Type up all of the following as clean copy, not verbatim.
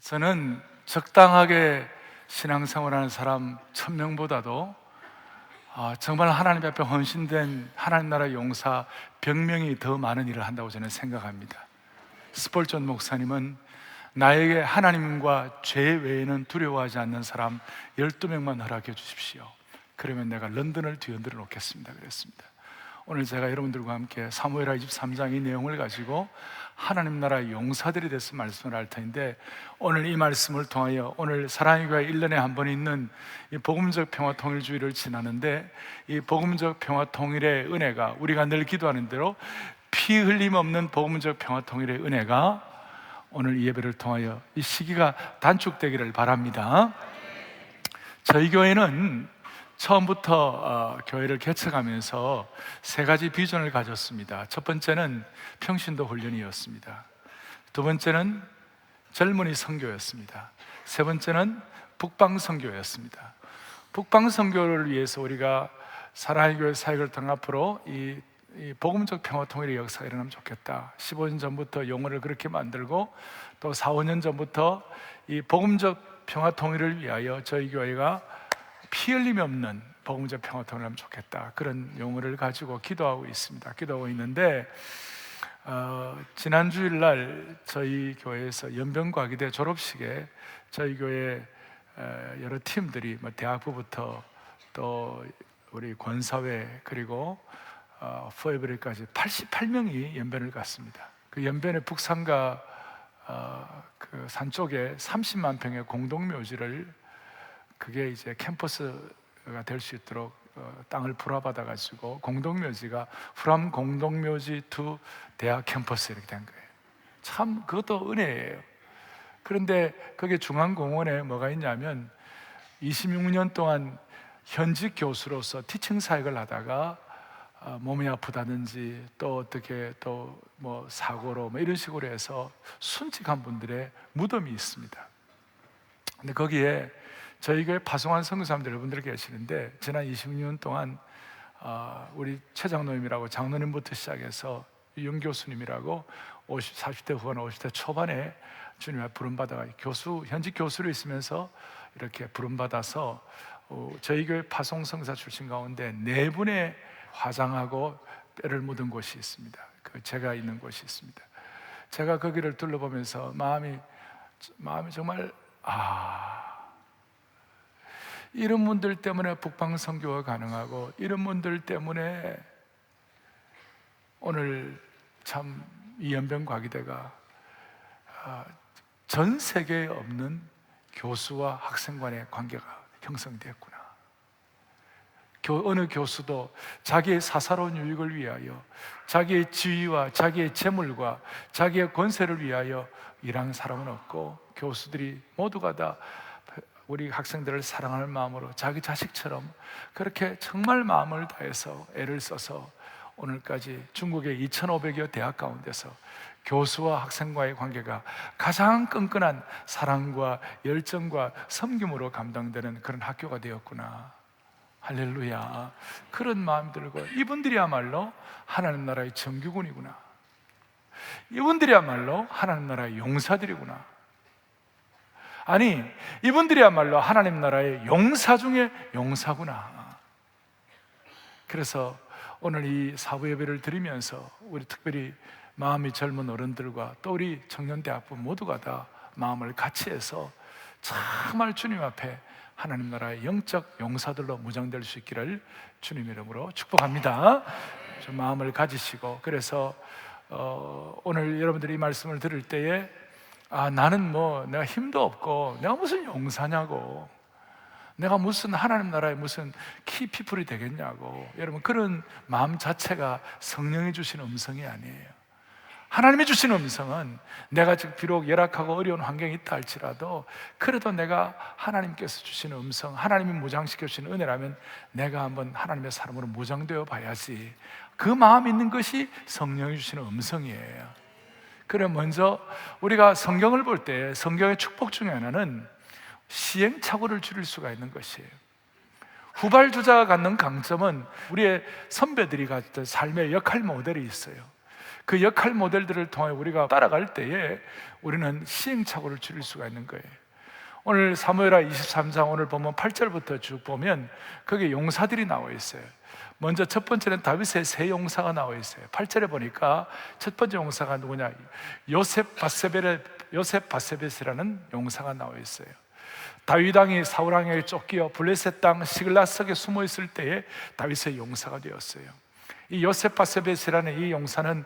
저는 적당하게 신앙생활하는 사람 1000명보다도 정말 하나님 앞에 헌신된 하나님 나라 용사 100명이 더 많은 일을 한다고 저는 생각합니다. 스폴전 목사님은 나에게 하나님과 죄 외에는 두려워하지 않는 사람 12명만 허락해 주십시오. 그러면 내가 런던을 뒤흔들어 놓겠습니다 그랬습니다. 오늘 제가 여러분들과 함께 사무엘하 23장 이 내용을 가지고 하나님 나라의 용사들에 대해서 말씀을 할 텐데, 오늘 이 말씀을 통하여 오늘 사랑의 교회 1년에 한 번 있는 이 복음적 평화 통일주의를 지나는데, 이 복음적 평화 통일의 은혜가, 우리가 늘 기도하는 대로 피 흘림 없는 복음적 평화 통일의 은혜가 오늘 이 예배를 통하여 이 시기가 단축되기를 바랍니다. 저희 교회는 처음부터 교회를 개척하면서 세 가지 비전을 가졌습니다. 첫 번째는 평신도 훈련이었습니다. 두 번째는 젊은이 선교였습니다. 세 번째는 북방 선교였습니다. 북방 선교를 위해서 우리가 사랑의 교회 사역을 통해 앞으로 이 복음적 평화 통일의 역사가 일어나면 좋겠다. 15년 전부터 용어를 그렇게 만들고, 또 4, 5년 전부터 이 복음적 평화 통일을 위하여 저희 교회가 피 흘림이 없는 복음적 평화 통일을 하면 좋겠다, 그런 용어를 가지고 기도하고 있습니다. 기도하고 있는데 지난 주일날 저희 교회에서 연변과기대 졸업식에 저희 교회 여러 팀들이 대학부부터 또 우리 권사회 그리고 포에브리까지 88명이 연변을 갔습니다. 그 연변의 북산과 그 산 쪽에 30만 평의 공동묘지를, 그게 이제 캠퍼스가 될 수 있도록 땅을 불화받아 가지고 공동묘지가 프람 공동묘지 투 대학 캠퍼스 이렇게 된 거예요. 참 그것도 은혜예요. 그런데 거기 중앙공원에 뭐가 있냐면 26년 동안 현직 교수로서 티칭 사역을 하다가 몸이 아프다든지 또 어떻게 또 뭐 사고로 뭐 이런 식으로 해서 순직한 분들의 무덤이 있습니다. 근데 거기에 저희 교회 파송한 선교사님들 여러분들 계시는데, 지난 26년 동안 우리 최 장로님이라고, 장로님부터 시작해서 윤 교수님이라고 40대 후반 50대 초반에 주님 앞에 부름받아 교수, 현직 교수로 있으면서 이렇게 부름받아서 저희 교회 파송 선교사 출신 가운데 4분의 화장하고 뼈를 묻은 곳이 있습니다. 그 제가 있는 곳이 있습니다. 제가 거기를 둘러보면서 마음이 정말 이런 분들 때문에 북방 선교가 가능하고, 이런 분들 때문에 오늘 참 이 연변과기대가 전 세계에 없는 교수와 학생 간의 관계가 형성되었구나. 어느 교수도 자기의 사사로운 유익을 위하여, 자기의 지위와 자기의 재물과 자기의 권세를 위하여 일하는 사람은 없고, 교수들이 모두가 다 우리 학생들을 사랑하는 마음으로 자기 자식처럼 그렇게 정말 마음을 다해서 애를 써서 오늘까지 중국의 2,500여 대학 가운데서 교수와 학생과의 관계가 가장 끈끈한 사랑과 열정과 섬김으로 감당되는 그런 학교가 되었구나. 할렐루야. 그런 마음 들고, 이분들이야말로 하나님 나라의 정규군이구나. 이분들이야말로 하나님 나라의 용사들이구나. 아니, 이분들이야말로 하나님 나라의 용사 중에 용사구나. 그래서 오늘 이 사부 예배를 드리면서 우리 특별히 마음이 젊은 어른들과 또 우리 청년대학부 모두가 다 마음을 같이 해서 정말 주님 앞에 하나님 나라의 영적 용사들로 무장될 수 있기를 주님 이름으로 축복합니다. 좀 마음을 가지시고, 그래서 오늘 여러분들이 이 말씀을 들을 때에 나는 뭐 내가 힘도 없고 내가 무슨 용사냐고, 내가 무슨 하나님 나라의 무슨 키피플이 되겠냐고, 여러분 그런 마음 자체가 성령이 주시는 음성이 아니에요. 하나님이 주시는 음성은 내가 지금 비록 열악하고 어려운 환경이 있다 할지라도, 그래도 내가 하나님께서 주시는 음성, 하나님이 무장시켜 주시는 은혜라면 내가 한번 하나님의 사람으로 무장되어 봐야지, 그 마음 있는 것이 성령이 주시는 음성이에요. 그래, 먼저 우리가 성경을 볼 때 성경의 축복 중에 하나는 시행착오를 줄일 수가 있는 것이에요. 후발주자가 갖는 강점은 우리의 선배들이 가졌던 삶의 역할 모델이 있어요. 그 역할 모델들을 통해 우리가 따라갈 때에 우리는 시행착오를 줄일 수가 있는 거예요. 오늘 사무엘하 23장 오늘 보면 8절부터 쭉 보면 거기에 용사들이 나와 있어요. 먼저 첫 번째는 다윗의 세 용사가 나와 있어요. 8절에 보니까 첫 번째 용사가 누구냐? 요셉 바세벳이라는 용사가 나와 있어요. 다윗 왕이 사울 왕에게 쫓겨 블레셋 땅 시글라석에 숨어 있을 때에 다윗의 용사가 되었어요. 이 요셉 바세벳이라는 이 용사는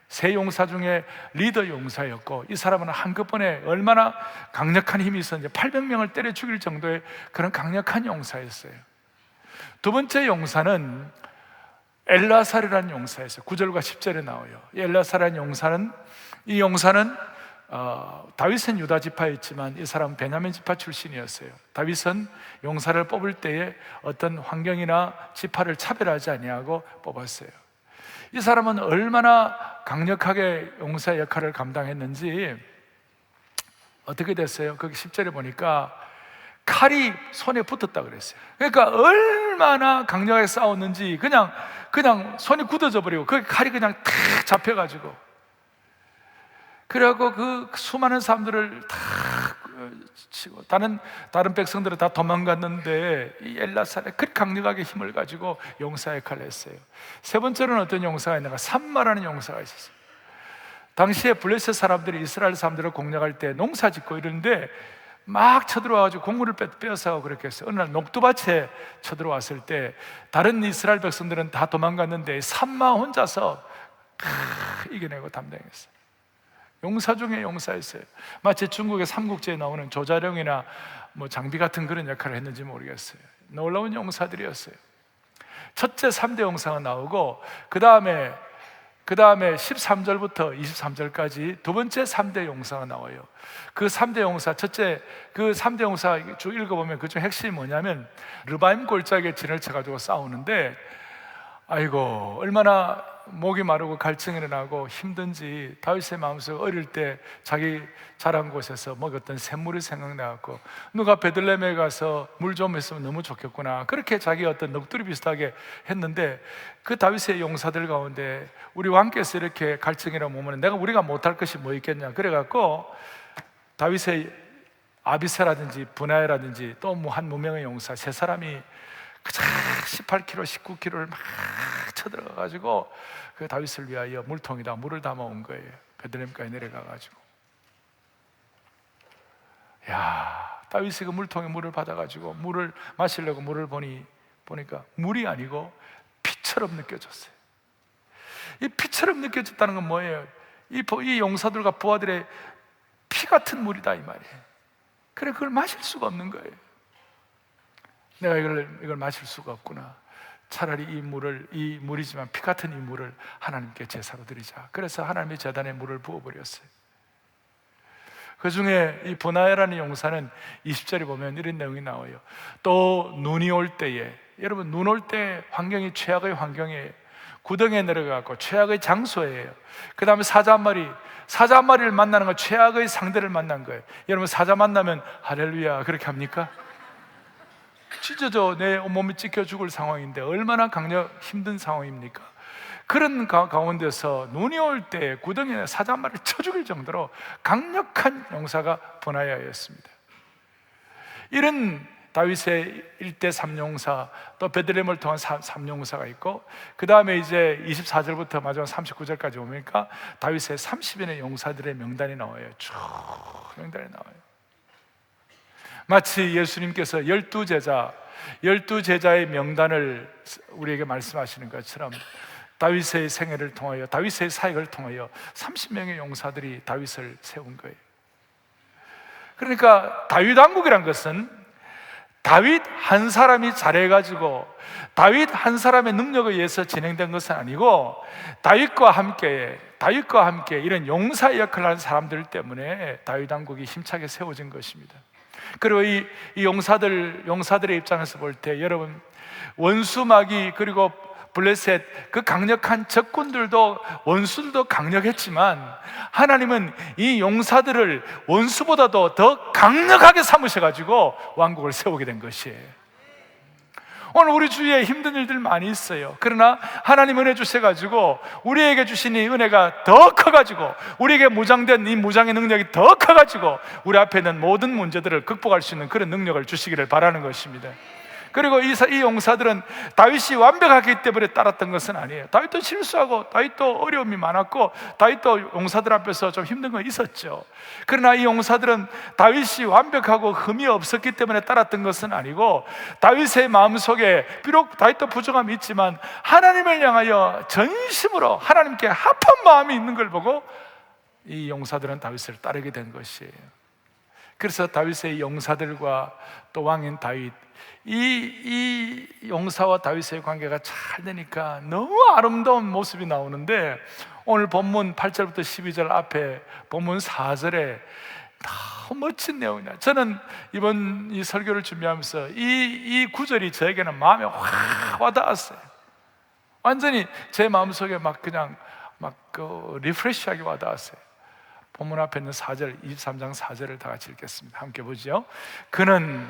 세 용사 중에 리더 용사였고, 이 사람은 한꺼번에 얼마나 강력한 힘이 있었는지 800명을 때려 죽일 정도의 그런 강력한 용사였어요. 두 번째 용사는 엘라살이라는 용사였어요. 9절과 10절에 나와요. 엘라살이라는 용사는 다윗은 유다 지파였지만 이 사람은 베냐민 지파 출신이었어요. 다윗은 용사를 뽑을 때에 어떤 환경이나 지파를 차별하지 아니하고 뽑았어요. 이 사람은 얼마나 강력하게 용사 역할을 감당했는지 어떻게 됐어요? 거기 10절에 보니까 칼이 손에 붙었다 그랬어요. 그러니까 얼마나 강력하게 싸웠는지 그냥 손이 굳어져 버리고 그 칼이 그냥 탁 잡혀가지고, 그래갖고 그 수많은 사람들을 다 치고 다른 백성들은 다 도망갔는데 이 엘라살에 그렇게 강력하게 힘을 가지고 용사 역할을 했어요. 세 번째로는 어떤 용사가 있는가? 삼마라는 용사가 있었어요. 당시에 블레셋 사람들이 이스라엘 사람들을 공략할 때 농사 짓고 이러는데 막 쳐들어와가지고 곡물을 빼앗아가고 그렇게 했어요. 어느 날 녹두밭에 쳐들어왔을 때 다른 이스라엘 백성들은 다 도망갔는데 삼마 혼자서 이겨내고 담당했어요. 용사 중에 용사였어요. 마치 중국의 삼국지에 나오는 조자룡이나 장비 같은 그런 역할을 했는지 모르겠어요. 놀라운 용사들이었어요. 첫째 3대 용사가 나오고 그 다음에 13절부터 23절까지 두 번째 3대 용사가 나와요. 그 3대 용사, 그 3대 용사 쭉 읽어보면 그중 핵심이 뭐냐면 르바임 골짜기에 진을 쳐가지고 싸우는데, 아이고 얼마나 목이 마르고 갈증이 일어나고 힘든지 다윗의 마음속에 어릴 때 자기 자란 곳에서 먹었던 샘물이 생각나고, 누가 베들레헴에 가서 물 좀 있으면 너무 좋겠구나, 그렇게 자기 어떤 넋두리 비슷하게 했는데, 그 다윗의 용사들 가운데 우리 왕께서 이렇게 갈증이라고 보면 우리가 못할 것이 뭐 있겠냐, 그래갖고 다윗의 아비새라든지 분하야라든지 또 한 무명의 용사 세 사람이 18km, 19km를 막 쳐들어가가지고 그 다윗을 위하여 물통에다 물을 담아온 거예요. 베들레헴까지 내려가가지고. 다윗이 그 물통에 물을 받아가지고 물을 마시려고 물을 보니까 물이 아니고 피처럼 느껴졌어요. 이 피처럼 느껴졌다는 건 뭐예요? 이 용사들과 부하들의 피 같은 물이다 이 말이에요. 그래, 그걸 마실 수가 없는 거예요. 내가 이걸 마실 수가 없구나. 차라리 이 물이지만 피 같은 이 물을 하나님께 제사로 드리자. 그래서 하나님의 제단에 물을 부어버렸어요. 그 중에 이 보나야라는 용사는 20절에 보면 이런 내용이 나와요. 또 눈이 올 때에, 여러분 눈 올 때 환경이 최악의 환경이에요. 구덩이에 내려가고 최악의 장소예요. 그 다음에 사자 한 마리를 만나는 건 최악의 상대를 만난 거예요. 여러분 사자 만나면 할렐루야 그렇게 합니까? 찢어져 내 온몸이 찢겨 죽을 상황인데 얼마나 힘든 상황입니까? 그런 가운데서 눈이 올 때 구덩이에 사자 한 마리를 쳐 죽일 정도로 강력한 용사가 보나야였습니다. 이런 다윗의 1대 3용사, 또 베들레헴을 통한 3용사가 있고, 그 다음에 이제 24절부터 마지막 39절까지 오니까 다윗의 30인의 용사들의 명단이 나와요. 쭉 명단이 나와요. 마치 예수님께서 12제자의 명단을 우리에게 말씀하시는 것처럼 다윗의 생애를 통하여, 다윗의 사역을 통하여 30명의 용사들이 다윗을 세운 거예요. 그러니까 다윗 왕국이란 것은 다윗 한 사람이 잘해가지고 다윗 한 사람의 능력에 의해서 진행된 것은 아니고, 다윗과 함께 이런 용사 역할을 하는 사람들 때문에 다윗 왕국이 힘차게 세워진 것입니다. 그리고 이 용사들의 입장에서 볼 때, 여러분 원수마귀 그리고 블레셋 그 강력한 적군들도, 원수들도 강력했지만 하나님은 이 용사들을 원수보다도 더 강력하게 삼으셔가지고 왕국을 세우게 된 것이에요. 오늘 우리 주위에 힘든 일들 많이 있어요. 그러나 하나님 은혜 주셔가지고 우리에게 주신 이 은혜가 더 커가지고, 우리에게 무장된 이 무장의 능력이 더 커가지고 우리 앞에 있는 모든 문제들을 극복할 수 있는 그런 능력을 주시기를 바라는 것입니다. 그리고 이 용사들은 다윗이 완벽하기 때문에 따랐던 것은 아니에요. 다윗도 실수하고, 다윗도 어려움이 많았고, 다윗도 용사들 앞에서 좀 힘든 건 있었죠. 그러나 이 용사들은 다윗이 완벽하고 흠이 없었기 때문에 따랐던 것은 아니고, 다윗의 마음속에 비록 다윗도 부족함이 있지만 하나님을 향하여 전심으로 하나님께 합한 마음이 있는 걸 보고 이 용사들은 다윗을 따르게 된 것이에요. 그래서 다윗의 용사들과 또 왕인 다윗, 이 용사와 다윗의 관계가 잘 되니까 너무 아름다운 모습이 나오는데, 오늘 본문 8절부터 12절 앞에 본문 4절에 너무 멋진 내용이다. 저는 이번 이 설교를 준비하면서 이 구절이 저에게는 마음에 확 와닿았어요. 완전히 제 마음속에 그냥 리프레시하게 와닿았어요. 본문 앞에 있는 4절, 23장 4절을 다 같이 읽겠습니다. 함께 보죠. 그는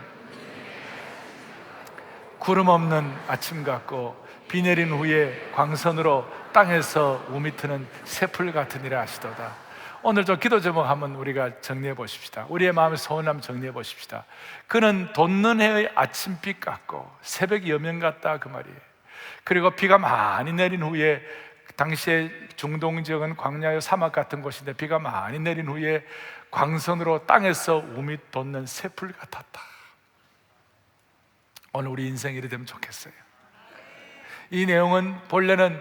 구름 없는 아침 같고 비 내린 후에 광선으로 땅에서 우미 트는 새풀 같으니라 하시도다. 오늘 좀 기도 제목 한번 우리가 정리해 보십시다. 우리의 마음의 소원 한번 정리해 보십시다. 그는 돋는 해의 아침빛 같고 새벽 여명 같다, 그 말이에요. 그리고 비가 많이 내린 후에, 당시에 중동 지역은 광야의 사막 같은 곳인데 비가 많이 내린 후에 광선으로 땅에서 우미 돋는 새풀 같았다. 오늘 우리 인생이 이래 되면 좋겠어요. 이 내용은 본래는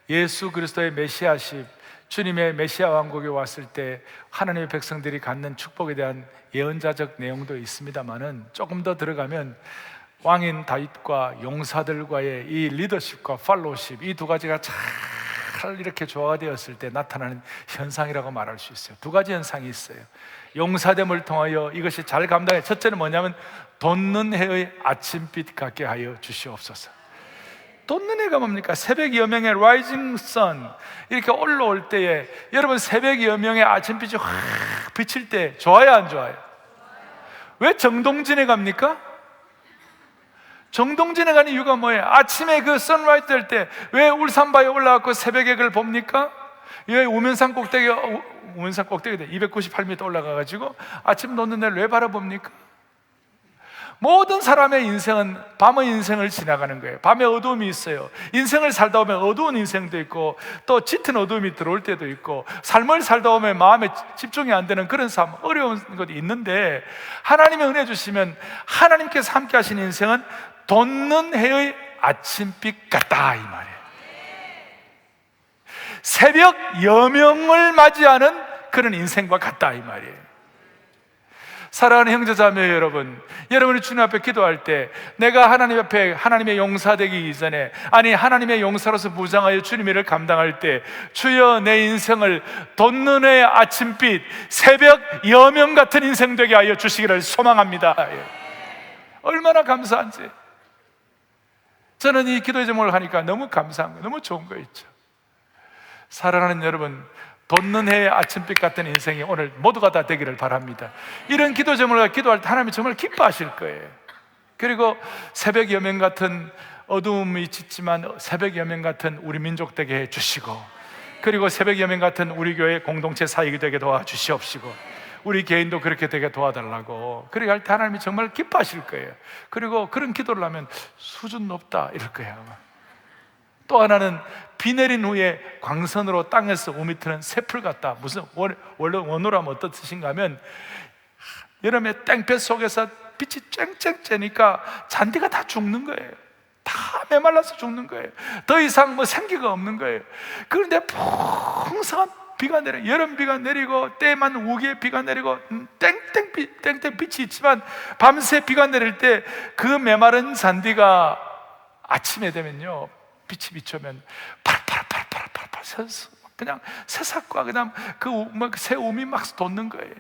예수 그리스도의 메시아십, 주님의 메시아 왕국에 왔을 때 하나님의 백성들이 갖는 축복에 대한 예언자적 내용도 있습니다만은, 조금 더 들어가면 왕인 다윗과 용사들과의 이 리더십과 팔로우십, 이 두 가지가 잘 이렇게 조화되었을 때 나타나는 현상이라고 말할 수 있어요. 두 가지 현상이 있어요. 용사됨을 통하여 이것이 잘 감당해. 첫째는 뭐냐면 돋는 해의 아침빛 같게 하여 주시옵소서. 돋는 해가 뭡니까? 새벽 여명의 rising sun, 이렇게 올라올 때에, 여러분 새벽 여명의 아침빛이 확 비칠 때 좋아요, 안 좋아요? 왜 정동진에 갑니까? 정동진에 가는 이유가 뭐예요? 아침에 그 선라이즈 될 때 왜 울산바위에 올라가고 새벽에 그걸 봅니까? 왜 우면산 꼭대기 298m 올라가가지고 아침 돋는 데를 왜 바라봅니까? 모든 사람의 인생은 밤의 인생을 지나가는 거예요. 밤에 어두움이 있어요. 인생을 살다 보면 어두운 인생도 있고, 또 짙은 어두움이 들어올 때도 있고, 삶을 살다 보면 마음에 집중이 안 되는 그런 삶, 어려운 것도 있는데, 하나님의 은혜 주시면 하나님께서 함께 하신 인생은 돋는 해의 아침빛 같다, 이 말이에요. 새벽 여명을 맞이하는 그런 인생과 같다, 이 말이에요. 사랑하는 형제자매 여러분, 여러분이 주님 앞에 기도할 때, 내가 하나님 앞에 하나님의 용사 되기 이전에, 아니 하나님의 용사로서 무장하여 주님의 일을 감당할 때, 주여 내 인생을 돋는 해의 아침빛, 새벽 여명 같은 인생 되게 하여 주시기를 소망합니다. 얼마나 감사한지. 저는 이 기도 제목을 하니까 너무 감사한 거, 너무 좋은 거 있죠. 사랑하는 여러분, 돋는 해의 아침빛 같은 인생이 오늘 모두가 다 되기를 바랍니다. 이런 기도 제목을 기도할 때 하나님이 정말 기뻐하실 거예요. 그리고 새벽 여명 같은 어두움이 짙지만 새벽 여명 같은 우리 민족 되게 해주시고, 그리고 새벽 여명 같은 우리 교회 공동체 사역이 되게 도와주시옵시고, 우리 개인도 그렇게 되게 도와달라고, 그렇게 할 때 하나님이 정말 기뻐하실 거예요. 그리고 그런 기도를 하면 수준 높다 이럴 거예요. 또 하나는 비 내린 후에 광선으로 땅에서 우미트는 새풀 같다. 무슨 원래 원어로 하면 어떤 뜻인가 하면, 여름에 땡볕 속에서 빛이 쨍쨍 쬐니까 잔디가 다 죽는 거예요. 다 메말라서 죽는 거예요. 더 이상 뭐 생기가 없는 거예요. 그런데 풍성한 비가 내려, 여름 비가 내리고 때만 우기에 비가 내리고 땡땡 빛이 있지만, 밤새 비가 내릴 때 그 메마른 잔디가 아침에 되면요, 빛이 비추면 팔팔팔팔팔팔 그냥 새싹과 그냥 새 움이 막 돋는 거예요.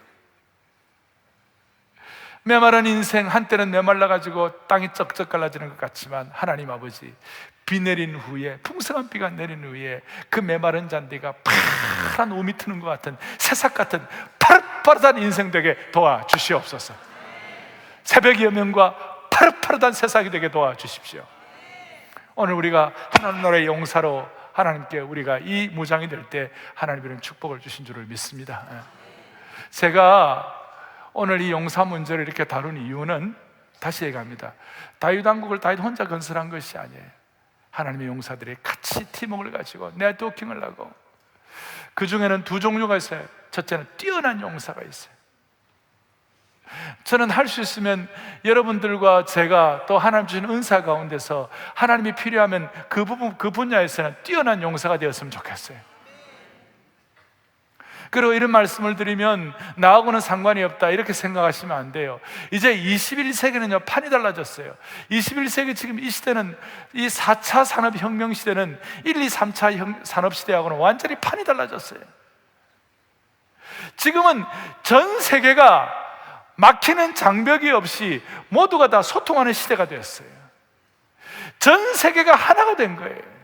메마른 인생, 한때는 메말라가지고 땅이 쩍쩍 갈라지는 것 같지만, 하나님 아버지 비 내린 후에, 풍성한 비가 내린 후에 그 메마른 잔디가 파란 움이 트는 것 같은, 새싹 같은 파릇파릇한 인생 되게 도와주시옵소서. 새벽 여명과 파릇파릇한 세상이 되게 도와주십시오. 오늘 우리가 하나님 나라의 용사로 하나님께 우리가 이 무장이 될 때 하나님 이런 축복을 주신 줄을 믿습니다. 제가 오늘 이 용사 문제를 이렇게 다룬 이유는 다시 얘기합니다. 다윗 왕국을 다윗 혼자 건설한 것이 아니에요. 하나님의 용사들이 같이 팀워크를 가지고 네트워킹을 하고, 그 중에는 두 종류가 있어요. 첫째는 뛰어난 용사가 있어요. 저는 할 수 있으면 여러분들과 제가 또 하나님 주신 은사 가운데서 하나님이 필요하면 그 부분, 그 분야에서는 뛰어난 용사가 되었으면 좋겠어요. 그리고 이런 말씀을 드리면 나하고는 상관이 없다 이렇게 생각하시면 안 돼요. 이제 21세기는요 판이 달라졌어요. 21세기 지금 이 시대는, 이 4차 산업혁명 시대는 1, 2, 3차 산업시대하고는 완전히 판이 달라졌어요. 지금은 전 세계가 막히는 장벽이 없이 모두가 다 소통하는 시대가 되었어요. 전 세계가 하나가 된 거예요.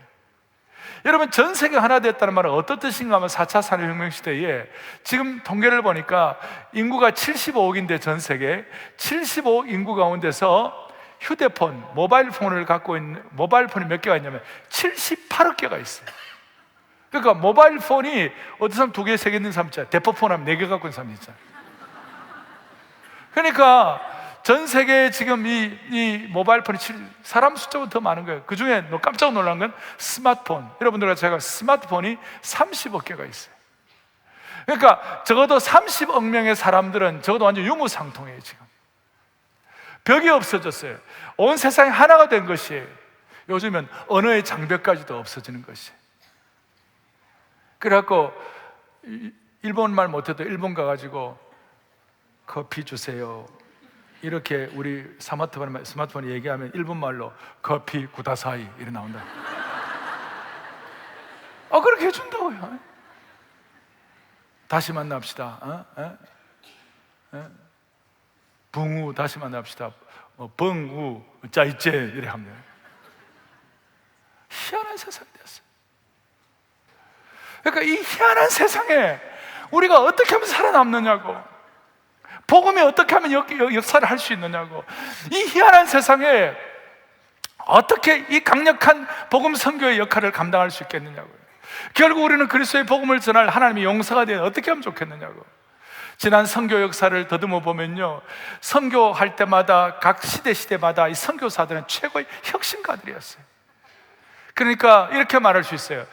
여러분, 전 세계가 하나 됐다는 말은 어떤 뜻인가 하면 4차 산업혁명 시대에 지금 통계를 보니까 인구가 75억인데 전 세계 75억 인구 가운데서 휴대폰, 모바일 폰을 갖고 있는, 모바일 폰이 몇 개가 있냐면 78억 개가 있어요. 그러니까 모바일 폰이 어떤 사람 2개, 3개 있는 사람 있잖아요. 대포폰 하면 4개 갖고 있는 사람 있잖아요. 그러니까 전 세계에 지금 이 모바일 폰이 사람 숫자보다 더 많은 거예요. 그 중에 깜짝 놀란 건 스마트폰. 여러분들과 제가 스마트폰이 30억 개가 있어요. 그러니까 적어도 30억 명의 사람들은 적어도 완전 유무상통해요. 지금 벽이 없어졌어요. 온 세상이 하나가 된 것이에요. 요즘은 언어의 장벽까지도 없어지는 것이에요. 그래갖고 일본말 못해도 일본 가가지고 커피 주세요 이렇게 우리 스마트폰에 얘기하면 일본말로 커피 구다사이 이렇게 나온다. 그렇게 해준다고요. 다시 만납시다. 붕우 다시 만납시다. 벙우 짜이째 이렇게 합니다. 희한한 세상이 됐어요. 그러니까 이 희한한 세상에 우리가 어떻게 하면 살아남느냐고, 복음이 어떻게 하면 역사를 할 수 있느냐고, 이 희한한 세상에 어떻게 이 강력한 복음 선교의 역할을 감당할 수 있겠느냐고요. 결국 우리는 그리스도의 복음을 전할 하나님의 용사가 되어 어떻게 하면 좋겠느냐고. 지난 선교 역사를 더듬어 보면요, 선교할 때마다 각 시대마다 이 선교사들은 최고의 혁신가들이었어요. 그러니까 이렇게 말할 수 있어요.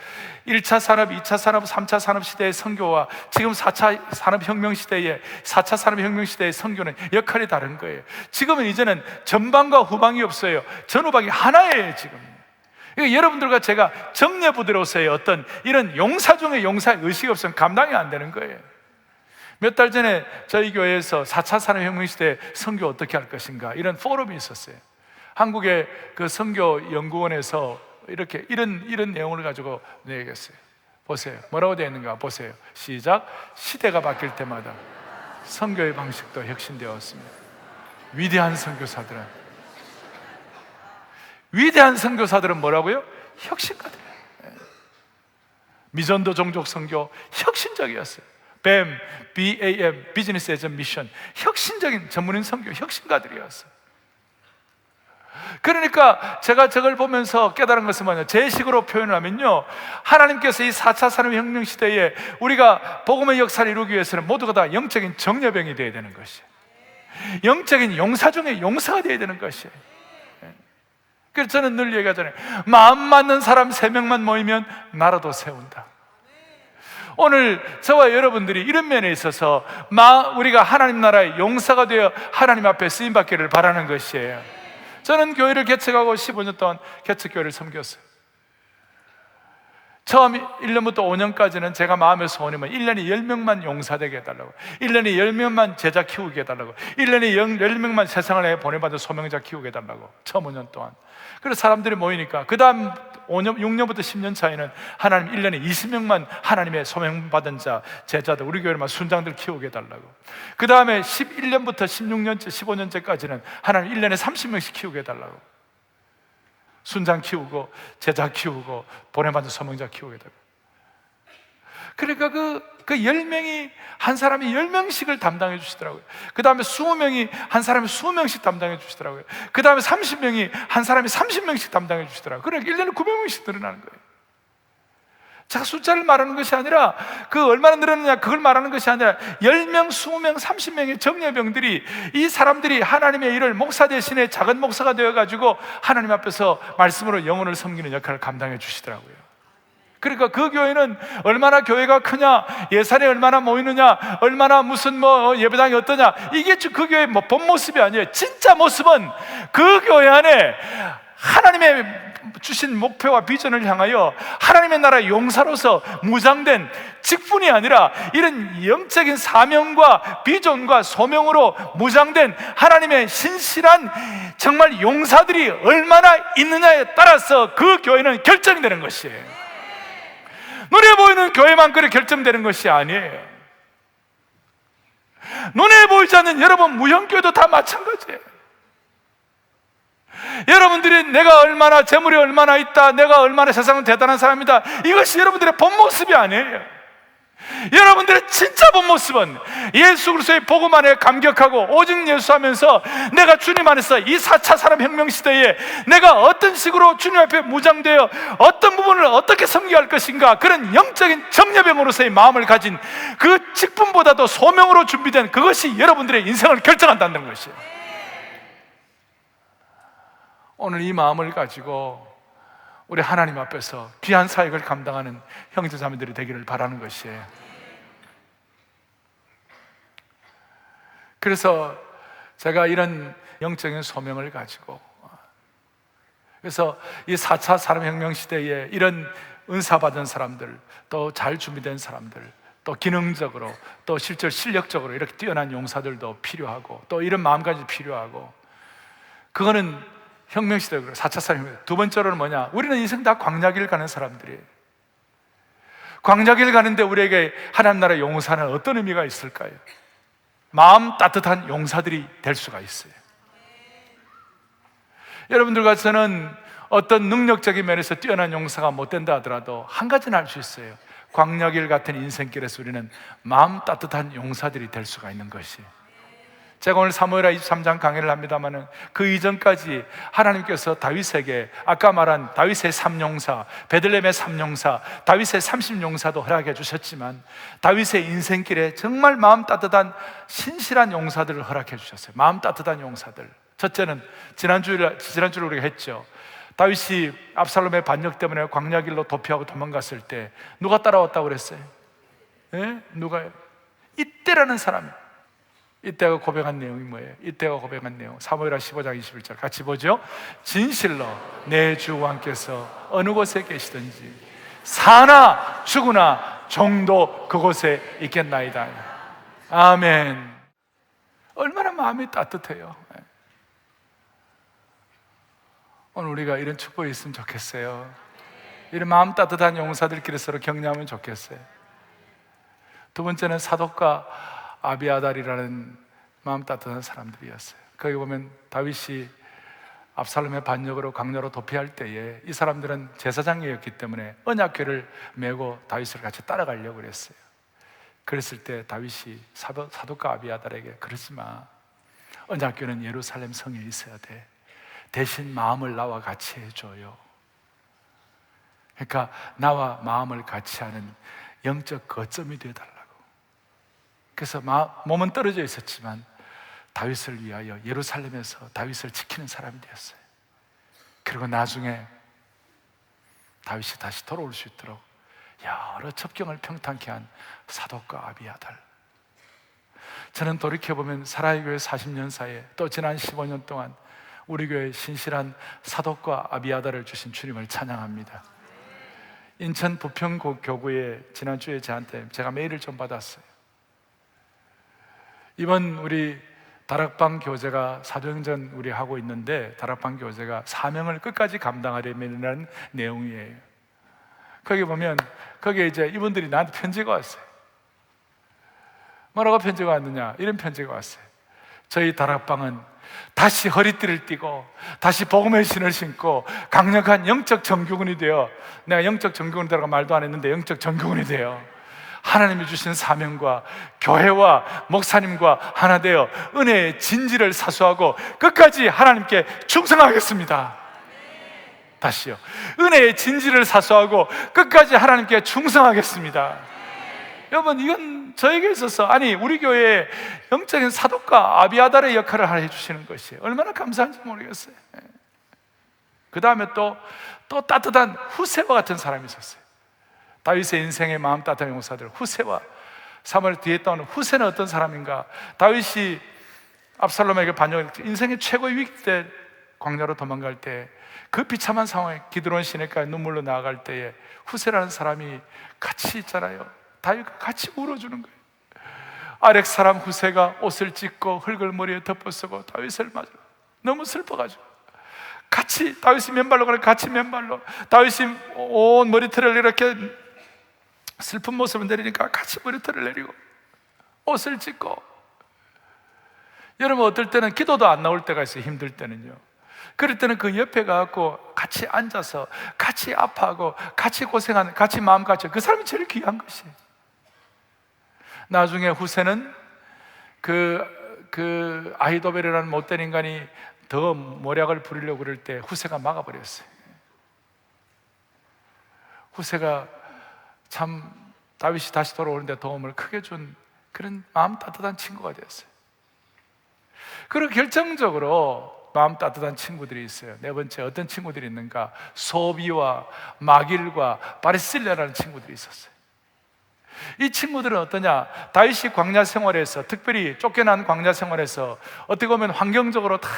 1차 산업, 2차 산업, 3차 산업 시대의 선교와 지금 4차 산업혁명 시대의 4차 산업혁명 시대의 선교는 역할이 다른 거예요. 지금은 이제는 전방과 후방이 없어요. 전후방이 하나예요. 지금 그러니까 여러분들과 제가 정예부대로서의 어떤 이런 용사 중에 용사의 의식이 없으면 감당이 안 되는 거예요. 몇 달 전에 저희 교회에서 4차 산업혁명 시대 선교 어떻게 할 것인가 이런 포럼이 있었어요. 한국의 그 선교연구원에서 이렇게 이런 내용을 가지고 내겠어요. 보세요. 뭐라고 되어 있는가 보세요. 시작. 시대가 바뀔 때마다 선교의 방식도 혁신되었습니다. 위대한 선교사들은 뭐라고요? 혁신가들이에요. 미전도 종족 선교 혁신적이었어요. BAM, 비즈니스 에즈 미션, 혁신적인 전문인 선교 혁신가들이었어요. 그러니까 제가 저걸 보면서 깨달은 것은 뭐냐, 제 식으로 표현을 하면요, 하나님께서 이 4차 산업혁명 시대에 우리가 복음의 역사를 이루기 위해서는 모두가 다 영적인 정예병이 되어야 되는 것이에요. 영적인 용사 중에 용사가 되어야 되는 것이에요. 그래서 저는 늘 얘기하잖아요. 마음 맞는 사람 3명만 모이면 나라도 세운다. 오늘 저와 여러분들이 이런 면에 있어서 우리가 하나님 나라의 용사가 되어 하나님 앞에 쓰임받기를 바라는 것이에요. 저는 교회를 개척하고 15년 동안 개척교회를 섬겼어요. 처음 1년부터 5년까지는 제가 마음의 소원이면 1년에 10명만 용사되게 해달라고, 1년에 10명만 제자 키우게 해달라고, 1년에 10명만 세상을 보내받은 소명자 키우게 해달라고, 처음 5년 동안. 그래서 사람들이 모이니까 그 다음 6년부터 10년 차이는 하나님 1년에 20명만 하나님의 소명받은 자, 제자들, 우리 교회만 순장들 키우게 해달라고. 그 다음에 11년부터 16년째, 15년째까지는 하나님 1년에 30명씩 키우게 해달라고. 순장 키우고 제자 키우고 보내받은 소명자 키우게 해달라고. 그러니까 그 10명이 한 사람이 10명씩을 담당해 주시더라고요. 그 다음에 20명이 한 사람이 20명씩 담당해 주시더라고요. 그 다음에 30명이 한 사람이 30명씩 담당해 주시더라고요. 그러니까 1년에 900명씩 늘어나는 거예요. 자, 숫자를 말하는 것이 아니라 그 얼마나 늘어나냐 그걸 말하는 것이 아니라 10명, 20명, 30명의 정예병들이, 이 사람들이 하나님의 일을 목사 대신에 작은 목사가 되어가지고 하나님 앞에서 말씀으로 영혼을 섬기는 역할을 감당해 주시더라고요. 그러니까 그 교회는 얼마나 교회가 크냐, 예산이 얼마나 모이느냐, 얼마나 무슨 예배당이 어떠냐, 이게 그 교회의 본 모습이 아니에요. 진짜 모습은 그 교회 안에 하나님의 주신 목표와 비전을 향하여 하나님의 나라 용사로서 무장된 직분이 아니라 이런 영적인 사명과 비전과 소명으로 무장된 하나님의 신실한 정말 용사들이 얼마나 있느냐에 따라서 그 교회는 결정이 되는 것이에요. 눈에 보이는 교회만 그래 결정되는 것이 아니에요. 눈에 보이지 않는 여러분 무형교회도 다 마찬가지예요. 여러분들이 내가 얼마나 재물이 얼마나 있다, 내가 얼마나 세상은 대단한 사람이다, 이것이 여러분들의 본 모습이 아니에요. 여러분들의 진짜 본 모습은 예수 그리스도의 복음 안에 감격하고 오직 예수 하면서 내가 주님 안에서 이 4차 산업혁명 시대에 내가 어떤 식으로 주님 앞에 무장되어 어떤 부분을 어떻게 섬겨야 할 것인가, 그런 영적인 정예병으로서의 마음을 가진 그 직분보다도 소명으로 준비된 그것이 여러분들의 인생을 결정한다는 것이에요. 오늘 이 마음을 가지고 우리 하나님 앞에서 귀한 사역을 감당하는 형제자매들이 되기를 바라는 것이에요. 그래서 제가 이런 영적인 소명을 가지고, 그래서 이 4차 산업혁명 시대에 이런 은사 받은 사람들, 또 잘 준비된 사람들, 또 기능적으로, 또 실제 실력적으로 이렇게 뛰어난 용사들도 필요하고, 또 이런 마음가짐이 필요하고, 그거는 혁명시대에 4차 산업혁명. 두 번째로는 뭐냐? 우리는 인생 다 광야길 가는 사람들이에요. 광야길 가는데 우리에게 하나님 나라 용사는 어떤 의미가 있을까요? 마음 따뜻한 용사들이 될 수가 있어요. 여러분들과 저는 어떤 능력적인 면에서 뛰어난 용사가 못 된다 하더라도 한 가지는 알 수 있어요. 광야길 같은 인생길에서 우리는 마음 따뜻한 용사들이 될 수가 있는 것이에요. 제가 오늘 사무엘하 23장 강의를 합니다마는 그 이전까지 하나님께서 다윗에게 아까 말한 다윗의 3용사, 베들레헴의 3용사, 다윗의 30용사도 허락해 주셨지만 다윗의 인생길에 정말 마음 따뜻한 신실한 용사들을 허락해 주셨어요. 마음 따뜻한 용사들. 첫째는 지난주에 우리가 했죠. 다윗이 압살롬의 반역 때문에 광야길로 도피하고 도망갔을 때 누가 따라왔다고 그랬어요? 누가요? 이때라는 사람이. 이때가 고백한 내용이 뭐예요? 이때가 고백한 내용 사무엘하 15장 21절 같이 보죠. 진실로 내 주 왕께서 어느 곳에 계시든지 사나 죽으나 종도 그곳에 있겠나이다. 아멘. 얼마나 마음이 따뜻해요. 오늘 우리가 이런 축복이 있으면 좋겠어요. 이런 마음 따뜻한 용사들끼리 서로 격려하면 좋겠어요. 두 번째는 사독과 아비아달이라는 마음 따뜻한 사람들이었어요. 거기 보면 다윗이 압살롬의 반역으로 광야로 도피할 때에 이 사람들은 제사장이었기 때문에 언약궤를 메고 다윗을 같이 따라가려고 그랬어요. 그랬을 때 다윗이 사독과 아비아달에게 그러지 마. 언약궤는 예루살렘 성에 있어야 돼. 대신 마음을 나와 같이 해줘요. 그러니까 나와 마음을 같이 하는 영적 거점이 되어달라고. 그래서 몸은 떨어져 있었지만 다윗을 위하여 예루살렘에서 다윗을 지키는 사람이 되었어요. 그리고 나중에 다윗이 다시 돌아올 수 있도록 여러 첩경을 평탄케 한 사독과 아비아달. 저는 돌이켜보면 사라의 교회 40년 사이에 또 지난 15년 동안 우리 교회 신실한 사독과 아비아달을 주신 주님을 찬양합니다. 인천 부평교구에 지난주에 저한테 제가 메일을 좀 받았어요. 이번 우리 다락방 교제가 사도행전 우리 하고 있는데 다락방 교제가 사명을 끝까지 감당하려면 내용이에요. 거기 보면 거기에 이제 이분들이 나한테 편지가 왔어요. 뭐라고 편지가 왔느냐? 이런 편지가 왔어요. 저희 다락방은 다시 허리띠를 띠고 다시 복음의 신을 신고 강력한 영적 정규군이 되어, 내가 영적 정규군이라고 말도 안 했는데 영적 정규군이 되어 하나님이 주신 사명과 교회와 목사님과 하나 되어 은혜의 진지를 사수하고 끝까지 하나님께 충성하겠습니다. 다시요. 은혜의 진지를 사수하고 끝까지 하나님께 충성하겠습니다. 여러분, 이건 저에게 있어서, 아니 우리 교회의 영적인 사독과 아비아달의 역할을 해주시는 것이 얼마나 감사한지 모르겠어요. 그 다음에 또 따뜻한 후세와 같은 사람이 있었어요. 다윗의 인생의 마음 따뜻한 용사들, 후세와. 사무엘 뒤에 따오는 후세는 어떤 사람인가? 다윗이 압살롬에게 인생의 최고의 위기 때 광야로 도망갈 때, 그 비참한 상황에 기드론 시내까지 눈물로 나아갈 때에 후세라는 사람이 같이 있잖아요. 다윗과 같이 울어주는 거예요. 아렉 사람 후세가 옷을 찢고 흙을 머리에 덮어쓰고 다윗을 맞아 너무 슬퍼가지고 같이, 다윗이 맨발로 가니까 같이 맨발로, 다윗이 온 머리털을 이렇게 슬픈 모습을 내리니까 같이 머리털을 내리고 옷을 찢고. 여러분, 어떨 때는 기도도 안 나올 때가 있어요. 힘들 때는요. 그럴 때는 그 옆에 가서 같이 앉아서 같이 아파하고 같이 고생하는, 같이 마음 같이, 그 사람이 제일 귀한 것이에요. 나중에 후세는 그 아히도벨이라는 못된 인간이 더 모략을 부리려고 그럴 때 후세가 막아버렸어요. 후세가 참 다윗이 다시 돌아오는데 도움을 크게 준 그런 마음 따뜻한 친구가 되었어요. 그리고 결정적으로 마음 따뜻한 친구들이 있어요. 네 번째, 어떤 친구들이 있는가? 소비와 마길과 바르실레라는 친구들이 있었어요. 이 친구들은 어떠냐? 다윗이 광야 생활에서, 특별히 쫓겨난 광야 생활에서 어떻게 보면 환경적으로 다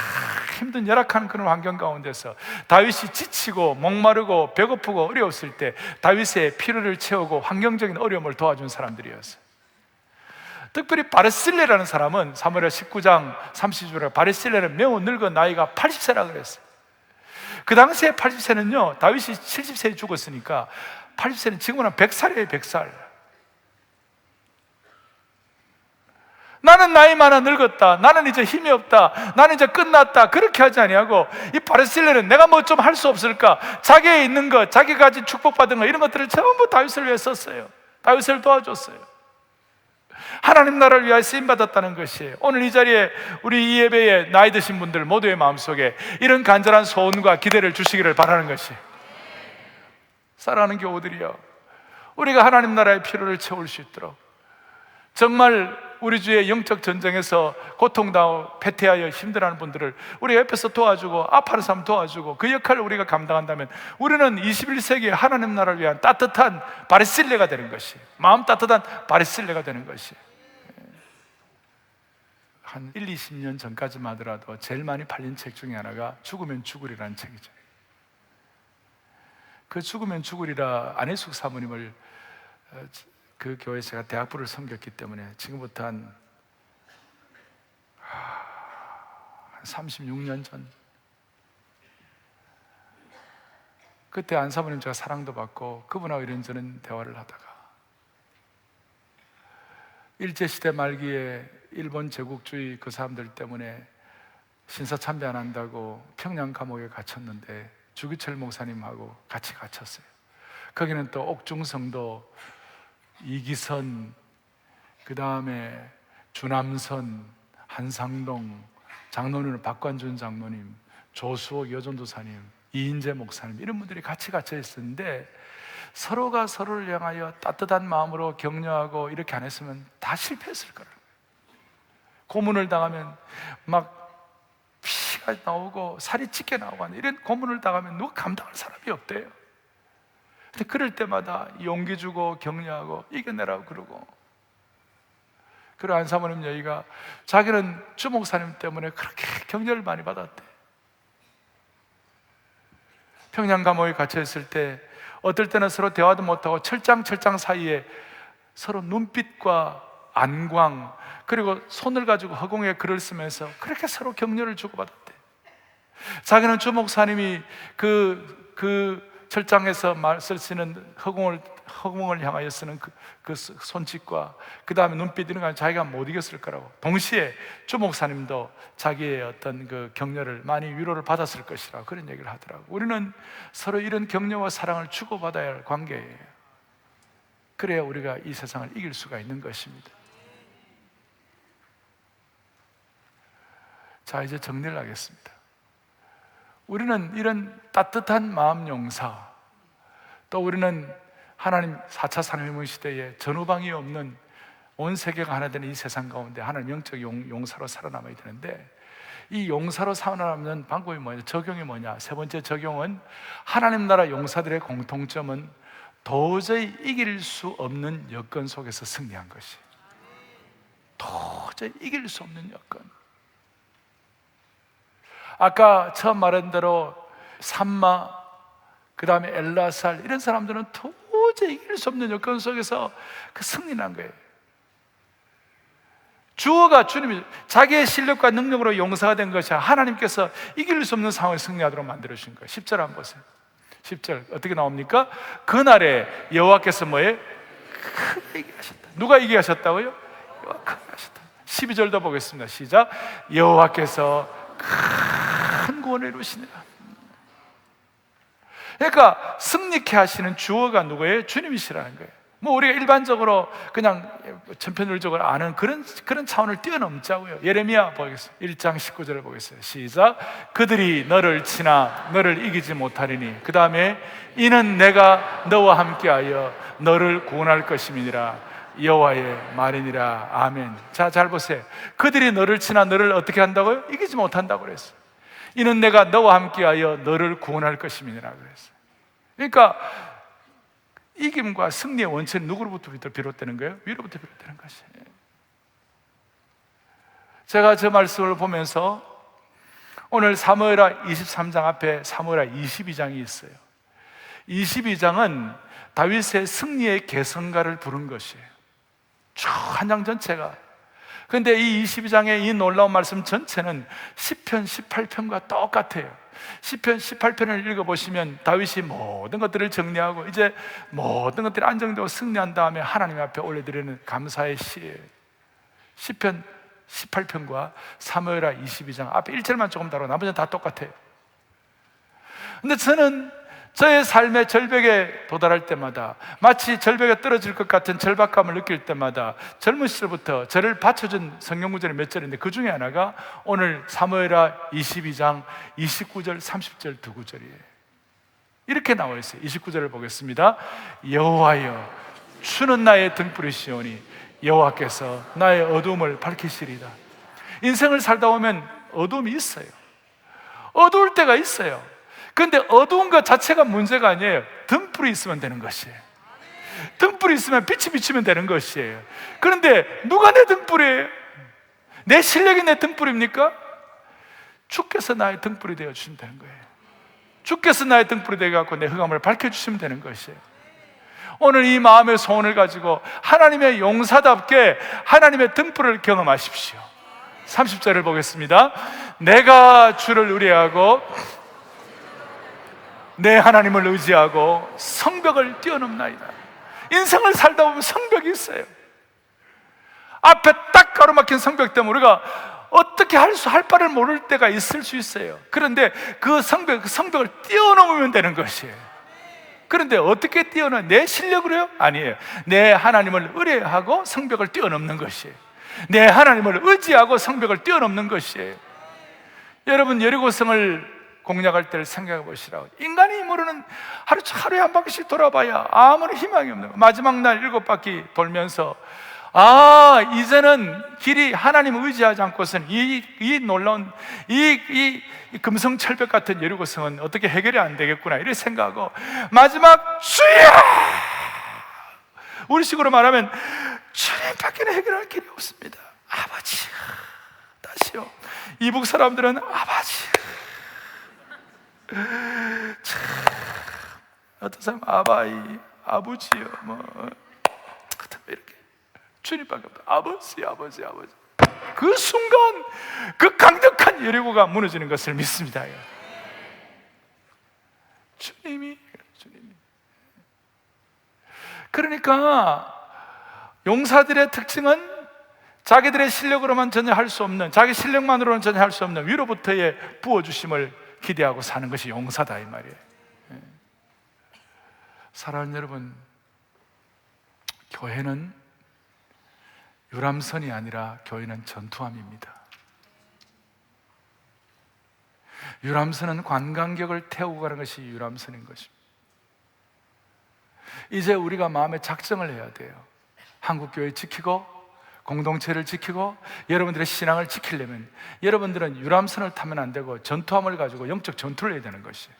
힘든 열악한 그런 환경 가운데서 다윗이 지치고 목마르고 배고프고 어려웠을 때 다윗의 필요를 채우고 환경적인 어려움을 도와준 사람들이었어요. 특별히 바르실레라는 사람은 사무엘 19장 30절에 바르실레는 매우 늙은 나이가 80세라 그랬어요. 그 당시에 80세는요, 다윗이 70세에 죽었으니까 80세는 지금은 100살이에요. 100살. 나는 나이 많아 늙었다, 나는 이제 힘이 없다, 나는 이제 끝났다, 그렇게 하지 아니하고, 이 바르실레는 내가 뭐 좀 할 수 없을까? 자기에 있는 것, 자기가 가진 축복받은 것, 이런 것들을 전부 다윗을 위해 썼어요. 다윗을 도와줬어요. 하나님 나라를 위하여 쓰임받았다는 것이에요. 오늘 이 자리에 우리 이 예배에 나이 드신 분들 모두의 마음속에 이런 간절한 소원과 기대를 주시기를 바라는 것이에요. 사랑하는 교우들이여, 우리가 하나님 나라의 필요를 채울 수 있도록, 정말 우리 주의 영적 전쟁에서 고통당하고 패퇴하여 힘들어하는 분들을 우리 옆에서 도와주고 아파하는 사람 도와주고 그 역할을 우리가 감당한다면 우리는 21세기의 하나님 나라를 위한 따뜻한 바리실레가 되는 것이, 마음 따뜻한 바리실레가 되는 것이. 한 1, 20년 전까지만 하더라도 제일 많이 팔린 책 중에 하나가 죽으면 죽으리라는 책이죠. 그 죽으면 죽으리라 안혜숙 사모님을 그 교회에 제가 대학부를 섬겼기 때문에 지금부터 한 36년 전, 그때 안 사모님 제가 사랑도 받고 그분하고 이런저런 대화를 하다가 일제시대 말기에 일본 제국주의 그 사람들 때문에 신사참배 안 한다고 평양 감옥에 갇혔는데 주기철 목사님하고 같이 갇혔어요. 거기는 또 옥중성도, 이기선, 그 다음에 주남선, 한상동, 장로님은 박관준 장로님, 조수옥 여전도사님, 이인재 목사님, 이런 분들이 같이 갇혀 있었는데 서로가 서로를 향하여 따뜻한 마음으로 격려하고 이렇게 안 했으면 다 실패했을 거라는 거예요. 고문을 당하면 막 피가 나오고 살이 찢겨 나오고 하는 이런 고문을 당하면 누가 감당할 사람이 없대요. 근데 그럴 때마다 용기 주고 격려하고 이겨내라고 그러고. 그리고 안 사모님 여기가 자기는 주 목사님 때문에 그렇게 격려를 많이 받았대. 평양 감옥에 갇혀 있을 때 어떨 때는 서로 대화도 못하고 철장 사이에 서로 눈빛과 안광, 그리고 손을 가지고 허공에 글을 쓰면서 그렇게 서로 격려를 주고받았대. 자기는 주 목사님이 그 철장에서 쓸 수 있는 허공을 향하여 쓰는 그 손짓과 그 다음에 눈빛 이런 거 자기가 못 이겼을 거라고. 동시에 주 목사님도 자기의 어떤 그 격려를 많이 위로를 받았을 것이라고 그런 얘기를 하더라고. 우리는 서로 이런 격려와 사랑을 주고받아야 할 관계예요. 그래야 우리가 이 세상을 이길 수가 있는 것입니다. 자, 이제 정리를 하겠습니다. 우리는 이런 따뜻한 마음 용사, 또 우리는 하나님 4차 산업혁명 시대에 전후방이 없는 온 세계가 하나 되는 이 세상 가운데 하나님 영적 용사로 살아남아야 되는데, 이 용사로 살아남는 방법이 뭐냐? 적용이 뭐냐? 세 번째 적용은, 하나님 나라 용사들의 공통점은 도저히 이길 수 없는 여건 속에서 승리한 것이. 도저히 이길 수 없는 여건. 아까 처음 말한 대로 삼마, 그 다음에 엘라살, 이런 사람들은 도저히 이길 수 없는 여건 속에서 그 승리한 거예요. 주어가 주님이 자기의 실력과 능력으로 용사가 된 것이 하나님께서 이길 수 없는 상황을 승리하도록 만들어주신 거예요. 10절 한번 보세요. 10절 어떻게 나옵니까? 그날에 여호와께서 뭐에? 크게 이기하셨다. 누가 이기하셨다고요? 여호와 크게 하셨다. 12절도 보겠습니다. 시작. 여호와께서 큰 구원을 이루시니라. 그러니까 승리케 하시는 주어가 누구예요? 주님이시라는 거예요. 뭐 우리가 일반적으로 그냥 전편율적으로 아는 그런 차원을 뛰어넘자고요. 예레미야 보겠습니다. 1장 19절을 보겠어요. 시작. 그들이 너를 치나 너를 이기지 못하리니 그 다음에 이는 내가 너와 함께하여 너를 구원할 것임이니라. 여호와의 말이니라. 아멘. 자, 잘 보세요. 그들이 너를 치나 너를 어떻게 한다고요? 이기지 못한다고 그랬어요. 이는 내가 너와 함께하여 너를 구원할 것임이니라 그랬어요. 그러니까 이김과 승리의 원천은 누구로부터 비롯되는 거예요? 위로부터 비롯되는 것이에요. 제가 저 말씀을 보면서 오늘 사무엘하 23장 앞에 사무엘하 22장이 있어요. 22장은 다윗의 승리의 개성가를 부른 것이에요. 쭉 한 장 전체가. 그런데 이 22장의 이 놀라운 말씀 전체는 시편 18편과 똑같아요. 시편 18편을 읽어보시면 다윗이 모든 것들을 정리하고 이제 모든 것들이 안정되고 승리한 다음에 하나님 앞에 올려드리는 감사의 시예요. 시편 18편과 사무엘하 22장 앞에 1절만 조금 다르고 나머지는 다 똑같아요. 근데 저는 저의 삶의 절벽에 도달할 때마다, 마치 절벽에 떨어질 것 같은 절박감을 느낄 때마다 젊은 시절부터 저를 받쳐준 성경 구절이 몇 절인데 그 중에 하나가 오늘 사무엘하 22장 29절 30절 두 구절이에요. 이렇게 나와 있어요. 29절을 보겠습니다. 여호와여 주는 나의 등불이시오니 여호와께서 나의 어두움을 밝히시리다. 인생을 살다 보면 어두움이 있어요. 어두울 때가 있어요. 그런데 어두운 것 자체가 문제가 아니에요. 등불이 있으면 되는 것이에요. 등불이 있으면 빛이 비치면 되는 것이에요. 그런데 누가 내 등불이에요? 내 실력이 내 등불입니까? 주께서 나의 등불이 되어 주시면 되는 거예요. 주께서 나의 등불이 되어서 내 흑암을 밝혀주시면 되는 것이에요. 오늘 이 마음의 소원을 가지고 하나님의 용사답게 하나님의 등불을 경험하십시오. 30절을 보겠습니다. 내가 주를 의뢰하고 내 하나님을 의지하고 성벽을 뛰어넘나이다. 인생을 살다 보면 성벽이 있어요. 앞에 딱 가로막힌 성벽 때문에 우리가 어떻게 할 바를 모를 때가 있을 수 있어요. 그런데 그 성벽을 뛰어넘으면 되는 것이에요. 그런데 어떻게 뛰어넘어요? 내 실력으로요? 아니에요. 내 하나님을 의뢰하고 성벽을 뛰어넘는 것이에요. 내 하나님을 의지하고 성벽을 뛰어넘는 것이에요. 여러분, 여리고성을 공략할 때를 생각해 보시라고. 인간의 힘으로는 하루에 한 바퀴씩 돌아봐야 아무런 희망이 없는 거예요. 마지막 날 7바퀴 돌면서 이제는 길이 하나님을 의지하지 않고서는 이 놀라운 이 금성철벽 같은 여리고성은 어떻게 해결이 안 되겠구나 이렇게 생각하고 마지막 주여! 우리식으로 말하면 주님밖에는 해결할 길이 없습니다. 아버지 다시요. 이북 사람들은 아버지 참, 어떤 사람 아바이 아버지요 이렇게 주님밖에 없다. 아버지. 그 순간 그 강력한 여리고가 무너지는 것을 믿습니다. 주님이. 그러니까 용사들의 특징은 자기들의 실력으로만 전혀 할 수 없는, 자기 실력만으로는 전혀 할 수 없는 위로부터의 부어주심을 기대하고 사는 것이 용사다 이 말이에요. 사랑하는 여러분, 교회는 유람선이 아니라 교회는 전투함입니다. 유람선은 관광객을 태우고 가는 것이 유람선인 것입니다. 이제 우리가 마음에 작정을 해야 돼요. 한국교회 지키고 공동체를 지키고 여러분들의 신앙을 지키려면 여러분들은 유람선을 타면 안 되고 전투함을 가지고 영적 전투를 해야 되는 것이에요.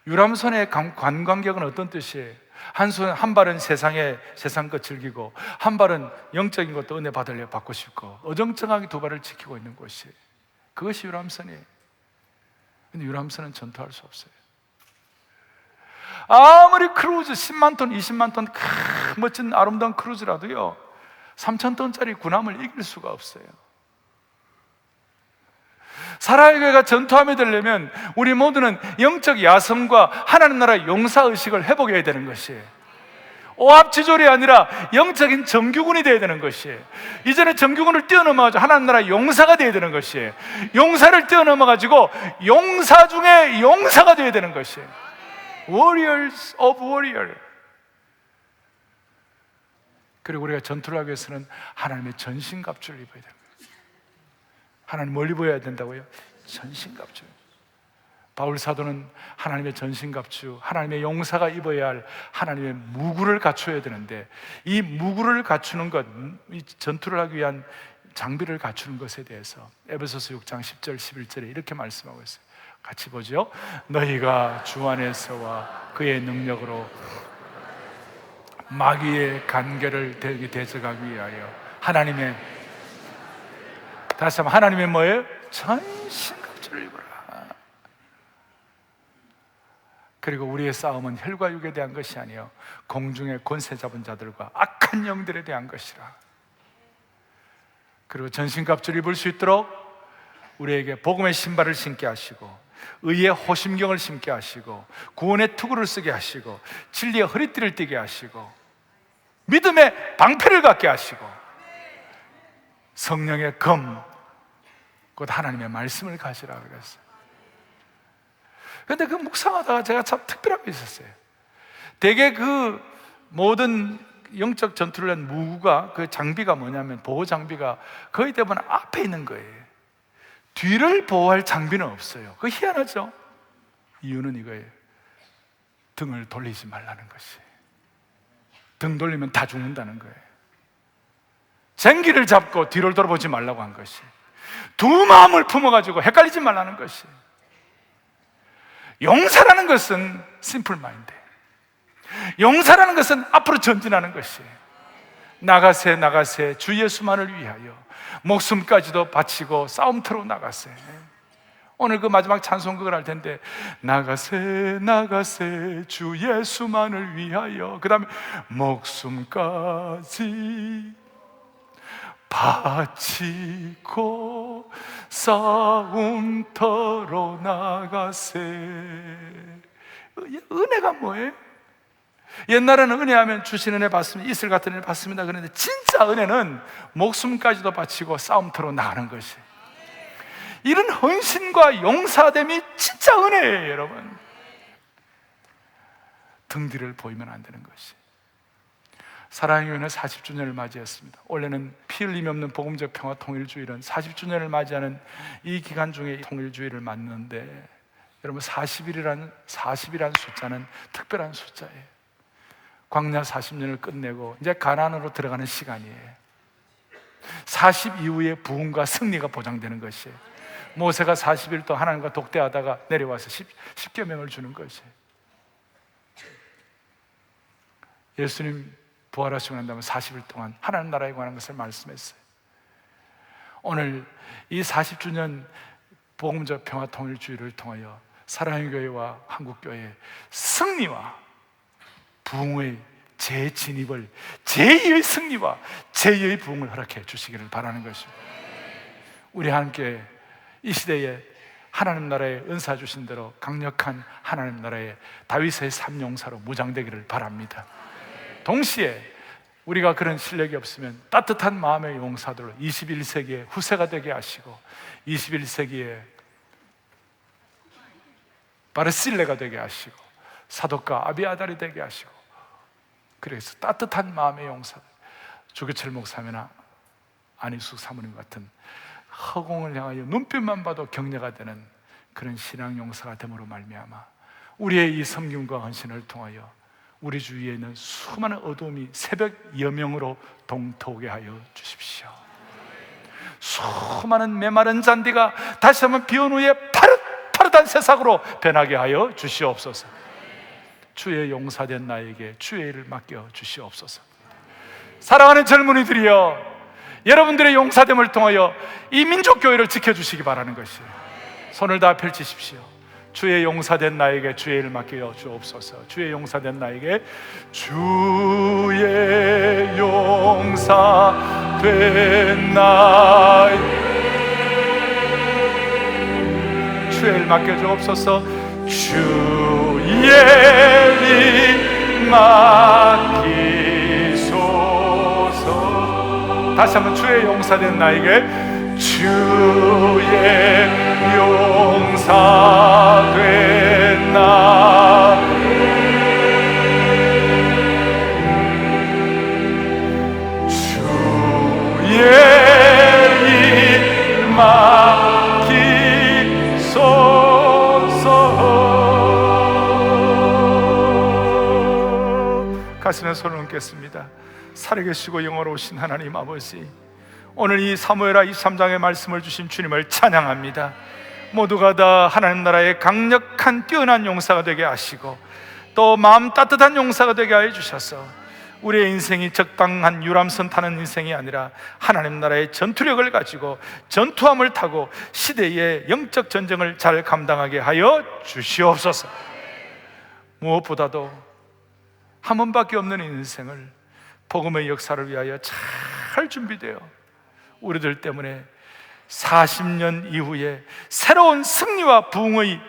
유람선의 관광객은 어떤 뜻이에요? 한 발은 세상 것 즐기고 한 발은 영적인 것도 은혜 받고 싶고 어정쩡하게 두 발을 지키고 있는 곳이에요. 그것이 유람선이에요. 근데 유람선은 전투할 수 없어요. 아무리 크루즈 10만 톤, 20만 톤 멋진 아름다운 크루즈라도요 3,000톤짜리 군함을 이길 수가 없어요. 사랑의 교회가 전투함이 되려면 우리 모두는 영적 야성과 하나님 나라 용사의식을 회복해야 되는 것이에요. 오합지졸이 아니라 영적인 정규군이 되어야 되는 것이에요. 이전에 정규군을 뛰어넘어가지고 하나님 나라 용사가 되어야 되는 것이에요. 용사를 뛰어넘어가지고 용사 중에 용사가 되어야 되는 것이에요. Warriors of warrior. 그리고 우리가 전투를 하기 위해서는 하나님의 전신갑주를 입어야 됩니다. 하나님 뭘 입어야 된다고요? 전신갑주. 바울 사도는 하나님의 전신갑주, 하나님의 용사가 입어야 할 하나님의 무구를 갖춰야 되는데 이 무구를 갖추는 것, 이 전투를 하기 위한 장비를 갖추는 것에 대해서 에베소서 6장 10절 11절에 이렇게 말씀하고 있어요. 같이 보죠. 너희가 주 안에서와 그의 능력으로 마귀의 간계를 대적하기 위하여 하나님의, 다시 한번, 하나님의 뭐예요? 전신갑주를 입어라. 그리고 우리의 싸움은 혈과 육에 대한 것이 아니요 공중의 권세 잡은 자들과 악한 영들에 대한 것이라. 그리고 전신갑주를 입을 수 있도록 우리에게 복음의 신발을 신게 하시고 의의 호심경을 신게 하시고 구원의 투구를 쓰게 하시고 진리의 허리띠를 띠게 하시고 믿음의 방패를 갖게 하시고 성령의 검, 곧 하나님의 말씀을 가지라 그랬어요. 그런데 그 묵상하다가 제가 참 특별한 게 있었어요. 대개 그 모든 영적 전투를 한 무구가, 그 장비가 뭐냐면, 보호 장비가 거의 대부분 앞에 있는 거예요. 뒤를 보호할 장비는 없어요. 그거 희한하죠? 이유는 이거예요. 등을 돌리지 말라는 것이. 등 돌리면 다 죽는다는 거예요. 쟁기를 잡고 뒤를 돌아보지 말라고 한 것이. 두 마음을 품어가지고 헷갈리지 말라는 것이. 용사라는 것은 심플 마인드. 용사라는 것은 앞으로 전진하는 것이에요. 나가세 나가세 주 예수만을 위하여 목숨까지도 바치고 싸움터로 나가세. 오늘 그 마지막 찬송극을 할 텐데 나가세 나가세 주 예수만을 위하여, 그 다음에 목숨까지 바치고 싸움터로 나가세. 은혜가 뭐예요? 옛날에는 은혜하면 주신 은혜 받습니다, 이슬 같은 은혜 받습니다. 그런데 진짜 은혜는 목숨까지도 바치고 싸움터로 나가는 것이. 이런 헌신과 용사됨이 진짜 은혜예요, 여러분. 등 뒤를 보이면 안 되는 것이. 사랑의 교회는 40주년을 맞이했습니다. 올해는 피 흘림이 없는 복음적 평화 통일주일은 40주년을 맞이하는 이 기간 중에 통일주일을 맞는데, 여러분 40이라는 숫자는 특별한 숫자예요. 광야 40년을 끝내고 이제 가나안으로 들어가는 시간이에요. 40 이후에 부흥과 승리가 보장되는 것이에요. 모세가 40일 동안 하나님과 독대하다가 내려와서 10계명을 주는 것이에요. 예수님 부활하시고 난 다음에 40일 동안 하나님 나라에 관한 것을 말씀했어요. 오늘 이 40주년 복음적 평화통일주의를 통하여 사랑의 교회와 한국교회의 승리와 부흥의 재진입을, 제2의 승리와 제2의 부흥을 허락해 주시기를 바라는 것입니다. 우리 함께 이 시대에 하나님 나라의 은사 주신 대로 강력한 하나님 나라의 다윗의 삼용사로 무장되기를 바랍니다. 동시에 우리가 그런 실력이 없으면 따뜻한 마음의 용사들로 21세기의 후세가 되게 하시고 21세기의 바르실레가 되게 하시고 사독과 아비아달이 되게 하시고 그래서 따뜻한 마음의 용사, 주교철 목사님이나 안희숙 사모님 같은 허공을 향하여 눈빛만 봐도 격려가 되는 그런 신앙 용사가 됨으로 말미암아 우리의 이 섬김과 헌신을 통하여 우리 주위에 있는 수많은 어두움이 새벽 여명으로 동토하게 하여 주십시오. 수많은 메마른 잔디가 다시 한번 비온 후에 파릇파릇한 새싹으로 변하게 하여 주시옵소서. 주의 용사된 나에게 주의 일을 맡겨 주시옵소서. 사랑하는 젊은이들이여, 여러분들의 용사됨을 통하여 이 민족교회를 지켜주시기 바라는 것이에요. 손을 다 펼치십시오. 주의 용사된 나에게 주의 일을 맡겨 주옵소서. 주의 용사된 나에게 주의 용사된 나에게 주의 일 맡겨 주옵소서. 주의 일 맡기소서. 다시 한번 주의 용사된 나에게 주의 용사된 나 주의 일 맡기소서. 가슴에 손을 얹겠습니다. 살아계시고 영원하신 하나님 아버지, 오늘 이 사무엘하 23장의 말씀을 주신 주님을 찬양합니다. 모두가 다 하나님 나라의 강력한 뛰어난 용사가 되게 하시고 또 마음 따뜻한 용사가 되게 하여 주셔서 우리의 인생이 적당한 유람선 타는 인생이 아니라 하나님 나라의 전투력을 가지고 전투함을 타고 시대의 영적 전쟁을 잘 감당하게 하여 주시옵소서. 무엇보다도 한 번밖에 없는 인생을 복음의 역사를 위하여 잘 준비되어 우리들 때문에 40년 이후에 새로운 승리와 부흥의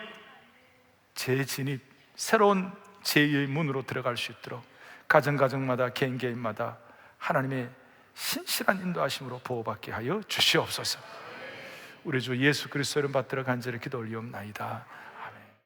재진입, 새로운 제2의 문으로 들어갈 수 있도록 가정가정마다 개인개인마다 하나님의 신실한 인도하심으로 보호받게 하여 주시옵소서. 우리 주 예수 그리스도 이름 받들어 간절히 기도 올리옵나이다.